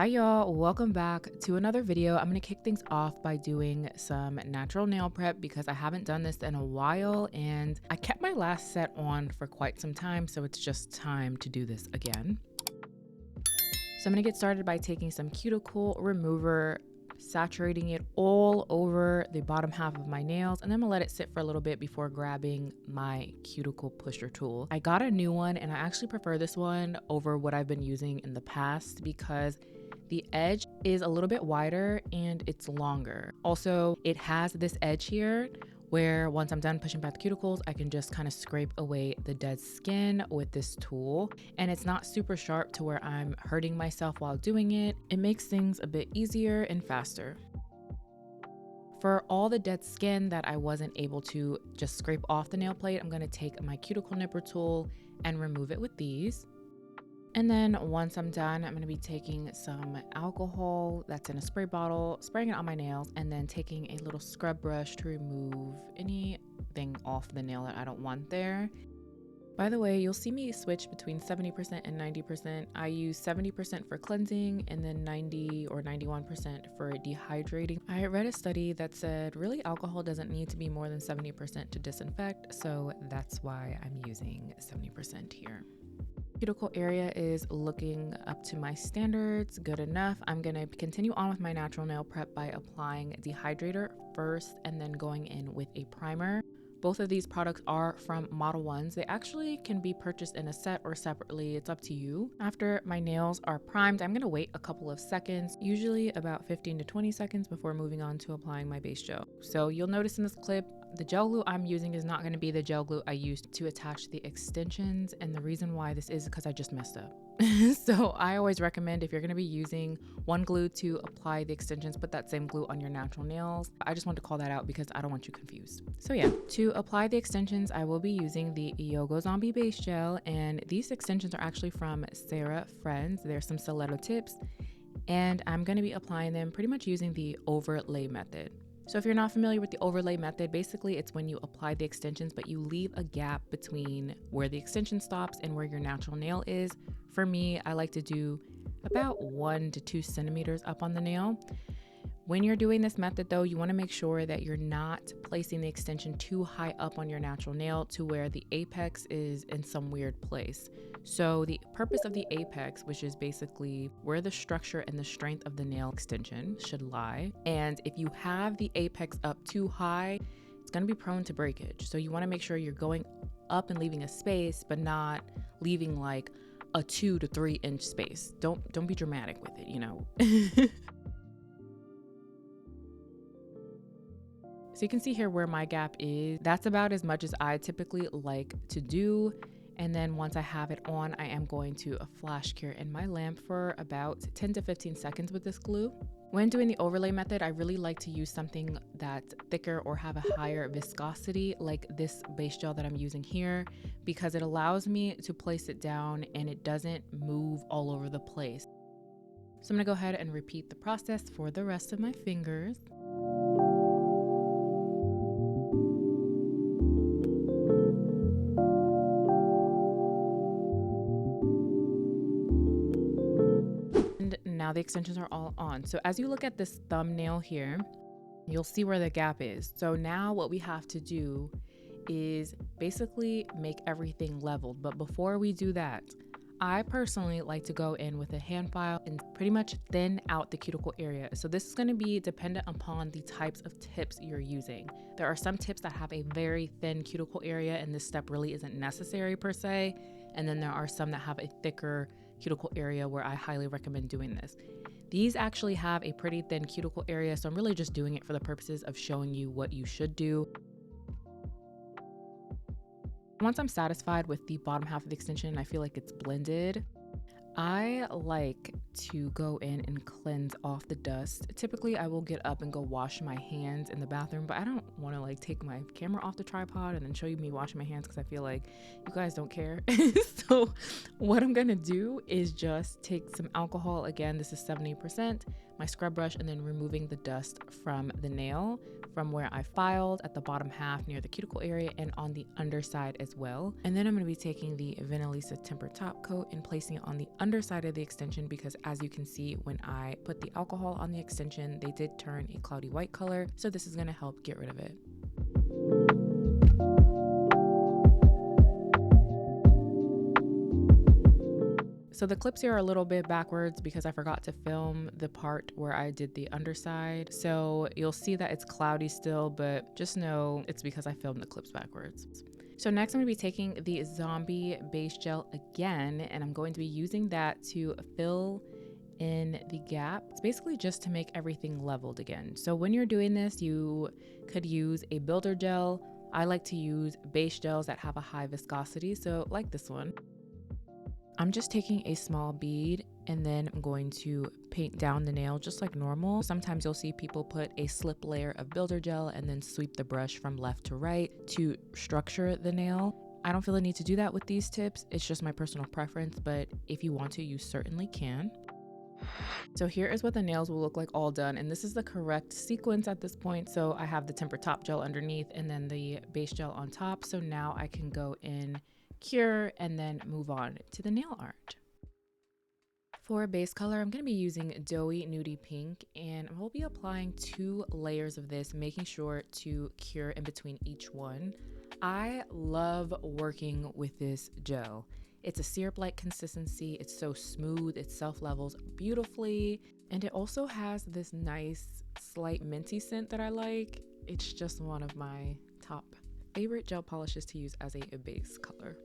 Hi y'all, welcome back to another video. I'm going to kick things off by doing some natural nail prep because I haven't done this in a while and I kept my last set on for quite some time, so it's just time to do this again. So I'm going to get started by taking some cuticle remover, saturating it all over the bottom half of my nails, and then I'm gonna let it sit for a little bit before grabbing my cuticle pusher tool. I got a new one and I actually prefer this one over what I've been using in the past because the edge is a little bit wider and it's longer. Also, it has this edge here where once I'm done pushing back the cuticles, I can just kind of scrape away the dead skin with this tool. And it's not super sharp to where I'm hurting myself while doing it. It makes things a bit easier and faster. For all the dead skin that I wasn't able to just scrape off the nail plate, I'm gonna take my cuticle nipper tool and remove it with these. And then once I'm done, I'm going to be taking some alcohol that's in a spray bottle, spraying it on my nails, and then taking a little scrub brush to remove anything off the nail that I don't want there. By the way, you'll see me switch between 70% and 90%. I use 70% for cleansing and then 90 or 91% for dehydrating. I read a study that said really alcohol doesn't need to be more than 70% to disinfect, so that's why I'm using 70% here. Cuticle area is looking up to my standards, good enough. I'm gonna continue on with my natural nail prep by applying dehydrator first and then going in with a primer. Both of these products are from Model 1s. They actually can be purchased in a set or separately, it's up to you. After my nails are primed, I'm gonna wait a couple of seconds, usually about 15 to 20 seconds before moving on to applying my base gel. So you'll notice in this clip, the gel glue I'm using is not going to be the gel glue I used to attach the extensions, and the reason why this is because I just messed up. So I always recommend if you're going to be using one glue to apply the extensions, put that same glue on your natural nails. I just want to call that out because I don't want you confused. So yeah, to apply the extensions, I will be using the Yogo Zombie base gel, and these extensions are actually from Sarah Friends. There's some stiletto tips, and I'm going to be applying them pretty much using the overlay method. So if you're not familiar with the overlay method, basically it's when you apply the extensions, but you leave a gap between where the extension stops and where your natural nail is. For me, I like to do about 1 to 2 centimeters up on the nail. When you're doing this method though, you want to make sure that you're not placing the extension too high up on your natural nail to where the apex is in some weird place. So the purpose of the apex, which is basically where the structure and the strength of the nail extension should lie. And if you have the apex up too high, it's going to be prone to breakage. So you want to make sure you're going up and leaving a space, but not leaving like a 2 to 3 inch space. Don't be dramatic with it, you know. So you can see here where my gap is. That's about as much as I typically like to do. And then once I have it on, I am going to flash cure in my lamp for about 10 to 15 seconds with this glue. When doing the overlay method, I really like to use something that's thicker or have a higher viscosity like this base gel that I'm using here, because it allows me to place it down and it doesn't move all over the place. So I'm gonna go ahead and repeat the process for the rest of my fingers. Now the extensions are all on. So as you look at this thumbnail here, you'll see where the gap is. So now what we have to do is basically make everything leveled. But before we do that, I personally like to go in with a hand file and pretty much thin out the cuticle area. So this is going to be dependent upon the types of tips you're using. There are some tips that have a very thin cuticle area and this step really isn't necessary per se. And then there are some that have a thicker cuticle area where I highly recommend doing this. These actually have a pretty thin cuticle area, so I'm really just doing it for the purposes of showing you what you should do. Once I'm satisfied with the bottom half of the extension and I feel like it's blended, I like to go in and cleanse off the dust. Typically, I will get up and go wash my hands in the bathroom, but I don't want to like take my camera off the tripod and then show you me washing my hands because I feel like you guys don't care. So what I'm gonna do is just take some alcohol. Again, this is 70%. my scrub brush and then removing the dust from the nail from where I filed at the bottom half near the cuticle area and on the underside as well. And then I'm going to be taking the Vinalisa Temper Top Coat and placing it on the underside of the extension because as you can see, when I put the alcohol on the extension, they did turn a cloudy white color. So this is going to help get rid of it. So the clips here are a little bit backwards because I forgot to film the part where I did the underside. So you'll see that it's cloudy still, but just know it's because I filmed the clips backwards. So next I'm going to be taking the Zombie Base Gel again, and I'm going to be using that to fill in the gap. It's basically just to make everything leveled again. So when you're doing this, you could use a builder gel. I like to use base gels that have a high viscosity, so like this one. I'm just taking a small bead and then I'm going to paint down the nail just like normal. Sometimes you'll see people put a slip layer of builder gel and then sweep the brush from left to right to structure the nail. I don't feel the need to do that with these tips. It's just my personal preference, but if you want to, you certainly can. So here is what the nails will look like all done, and this is the correct sequence at this point. So I have the Temper Top Gel underneath and then the base gel on top. So now I can go in, cure, and then move on to the nail art. For base color, I'm going to be using Doughy Nudie Pink, and I will be applying 2 layers of this, making sure to cure in between each one. I love working with this gel. It's a syrup-like consistency. It's so smooth. It self-levels beautifully, and it also has this nice slight minty scent that I like. It's just one of my top favorite gel polishes to use as a base color.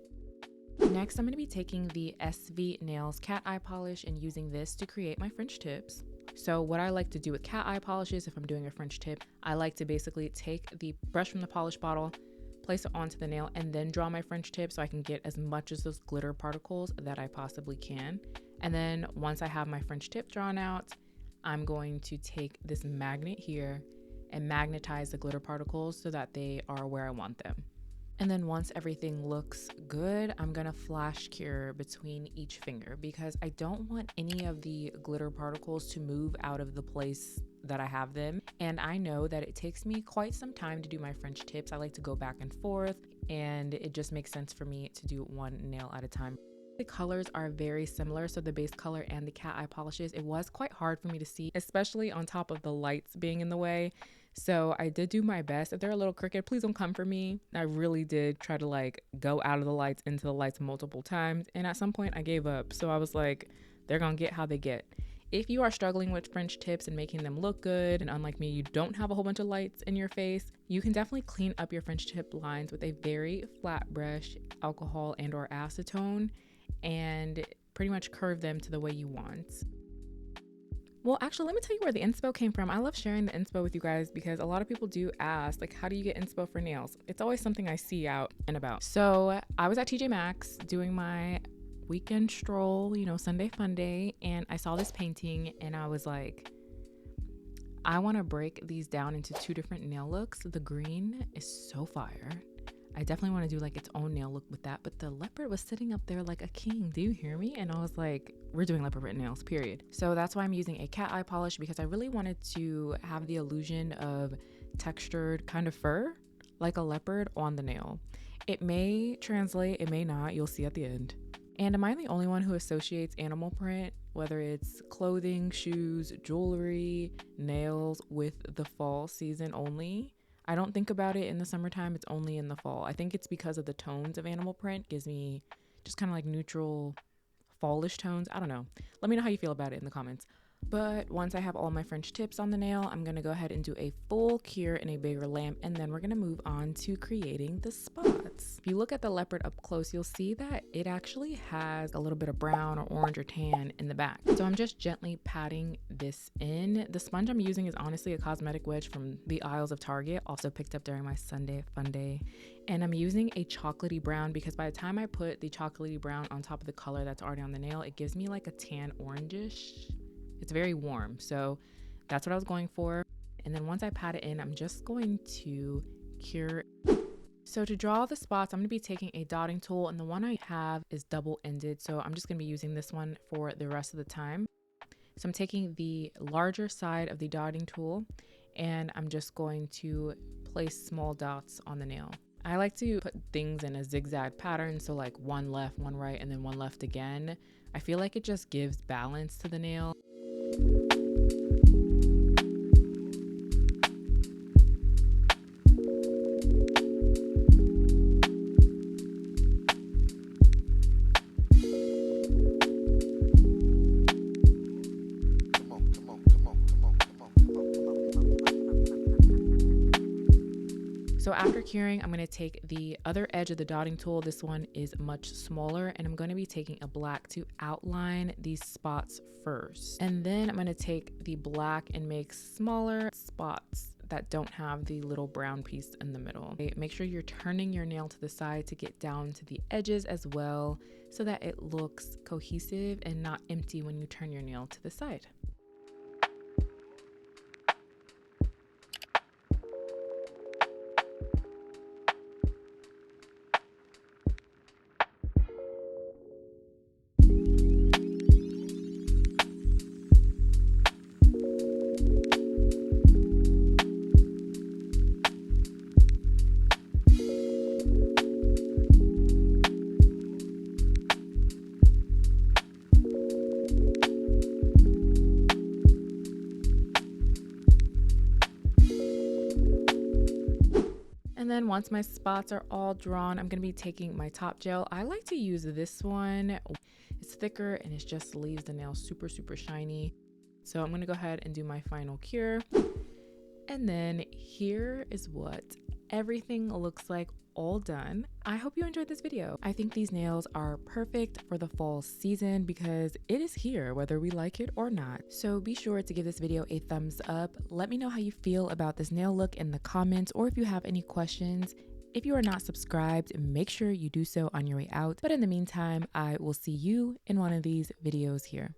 Next, I'm going to be taking the SV Nails Cat Eye Polish and using this to create my French tips. So what I like to do with cat eye polishes, if I'm doing a French tip, I like to basically take the brush from the polish bottle, place it onto the nail, and then draw my French tip so I can get as much of those glitter particles that I possibly can. And then once I have my French tip drawn out, I'm going to take this magnet here and magnetize the glitter particles so that they are where I want them. And then once everything looks good, I'm gonna flash cure between each finger because I don't want any of the glitter particles to move out of the place that I have them. And I know that it takes me quite some time to do my French tips. I like to go back and forth, and it just makes sense for me to do one nail at a time. The colors are very similar, so the base color and the cat eye polishes, it was quite hard for me to see, especially on top of the lights being in the way. So I did do my best. If they're a little crooked, please don't come for me. I really did try to like go out of the lights into the lights multiple times, and at some point I gave up. So I was like, they're gonna get how they get. If you are struggling with French tips and making them look good, and unlike me, you don't have a whole bunch of lights in your face, you can definitely clean up your French tip lines with a very flat brush, alcohol and or acetone, and pretty much curve them to the way you want. Well, actually, let me tell you where the inspo came from. I love sharing the inspo with you guys because a lot of people do ask, like, how do you get inspo for nails? It's always something I see out and about. So I was at TJ Maxx doing my weekend stroll, Sunday fun day, and I saw this painting and I was like, I want to break these down into 2 different nail looks. The green is so fire. I definitely want to do like its own nail look with that, but the leopard was sitting up there like a king. Do you hear me? And I was like, we're doing leopard print nails, period. So that's why I'm using a cat eye polish, because I really wanted to have the illusion of textured kind of fur, like a leopard on the nail. It may translate, it may not, you'll see at the end. And am I the only one who associates animal print, whether it's clothing, shoes, jewelry, nails, with the fall season only? I don't think about it in the summertime. It's only in the fall. I think it's because of the tones of animal print gives me just kind of like neutral fallish tones. I don't know. Let me know how you feel about it in the comments. But once I have all my French tips on the nail, I'm going to go ahead and do a full cure in a bigger lamp, and then we're going to move on to creating the spots. If you look at the leopard up close, you'll see that it actually has a little bit of brown or orange or tan in the back. So I'm just gently patting this in. The sponge I'm using is honestly a cosmetic wedge from the aisles of Target, also picked up during my Sunday fun day. And I'm using a chocolatey brown because by the time I put the chocolatey brown on top of the color that's already on the nail, it gives me like a tan orangish. It's very warm, so that's what I was going for. And then once I pat it in, I'm just going to cure. So to draw the spots, I'm going to be taking a dotting tool, and the one I have is double-ended, so I'm just going to be using this one for the rest of the time. So I'm taking the larger side of the dotting tool and I'm just going to place small dots on the nail. I like to put things in a zigzag pattern, so like one left, one right, and then one left again. I feel like it just gives balance to the nail. So after curing, I'm going to take the other edge of the dotting tool. This one is much smaller, and I'm going to be taking a black to outline these spots first. And then I'm going to take the black and make smaller spots that don't have the little brown piece in the middle. Okay, make sure you're turning your nail to the side to get down to the edges as well, so that it looks cohesive and not empty when you turn your nail to the side. And then once my spots are all drawn, I'm going to be taking my top gel. I like to use this one. It's thicker and it just leaves the nail super, super shiny. So I'm going to go ahead and do my final cure. And then here is what everything looks like all done. I hope you enjoyed this video. I think these nails are perfect for the fall season because it is here whether we like it or not. So be sure to give this video a thumbs up. Let me know how you feel about this nail look in the comments, or if you have any questions. If you are not subscribed, make sure you do so on your way out. But in the meantime, I will see you in one of these videos here.